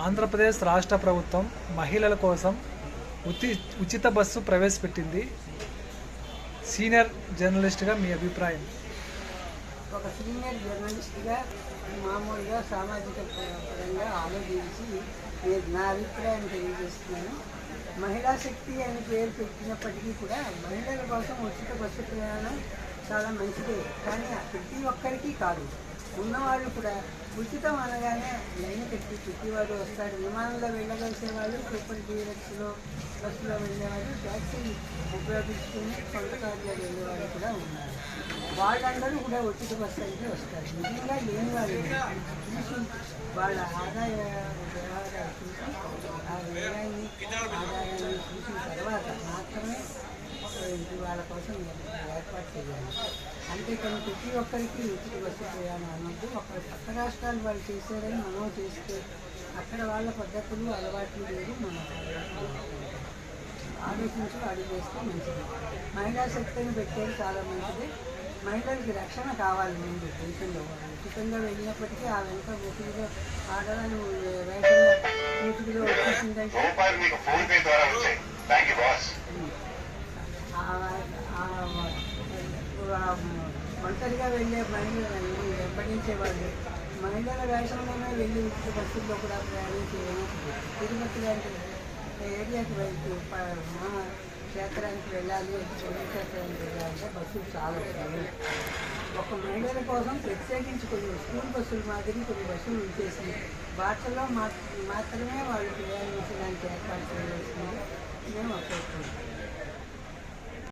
ఆంధ్రప్రదేశ్ రాష్ట్ర ప్రభుత్వం మహిళల కోసం ఉచిత బస్సు ప్రవేశపెట్టింది. సీనియర్ జర్నలిస్ట్గా మీ అభిప్రాయం? ఒక సీనియర్ జర్నలిస్ట్గా మామూలుగా సామాజిక పరంగా ఆలోచించి నా అభిప్రాయం తెలియజేస్తున్నాను. మహిళా శక్తి అని పేరు పెట్టినప్పటికీ కూడా మహిళల కోసం ఉచిత బస్సు ప్రయాణం చాలా మంచిదే, కానీ ప్రతి ఒక్కరికి కాదు. ఉన్నవాళ్ళు కూడా ఉచితం అనగానే లైన్ కట్టి ప్రతివాడు వస్తాడు. విమానంలో వెళ్ళగలిసే వాళ్ళు, సూపర్ డీలక్స్లో బస్సులో వెళ్ళేవాళ్ళు, ట్యాక్సీ ఉపయోగించుకుని సొంత కార్యాలు వెళ్ళేవాళ్ళు కూడా ఉన్నారు. వాళ్ళందరూ కూడా ఉచిత బస్సు అయితే వస్తారు. నిజంగా లేని వాళ్ళు చూసి వాళ్ళ ఆదాయ వ్యవహారాలు చూసి ఆ వ్యయాన్ని ఆదాయాన్ని చూసిన తర్వాత మాత్రమే వాళ్ళ కోసం ఏర్పాటు చేయాలి. అంతేకాని ప్రతి ఒక్కరికి ఉచిత బస్సు ప్రయాణం అన్నట్టు పక్క రాష్ట్రాలు వాళ్ళు చేశారని మనం చేస్తే అక్కడ వాళ్ళ పద్ధతులు అలవాట్లు వేరు, మన ఆలోచించి అడుగు వేస్తే మంచిది. మహిళా శక్తిని పెట్టేది చాలా మంచిది. మహిళలకి రక్షణ కావాలి. ముందు దేశంలో ఉచితంగా వెళ్ళినప్పటికీ ఆ వెంట ముసుగులో ఆడవాళ్ళు వేషంగా ముసుగులో వచ్చేసిందంటే ఒంటరిగా వెళ్ళే మహిళలని వెంబడించేవాళ్ళు మహిళల వేషంలోనే వెళ్ళి ఉచిత బస్సుల్లో కూడా ప్రయాణం చేయడం. తిరుపతి లాంటి ఏరియాకి వెళ్తూ క్షేత్రానికి వెళ్ళాలి, పుణ్యక్షేత్రానికి వెళ్ళాలంటే బస్సులు చాలా వస్తాయి. ఒక మహిళల కోసం ప్రత్యేకించి కొన్ని స్కూల్ బస్సులు మాదిరి కొన్ని బస్సులు ఉంచేసి భాషలో మాత్రమే వాళ్ళు ప్రయాణించడానికి ఏర్పాటు చేయవలసింది మేము అప్పచెప్తున్నాం.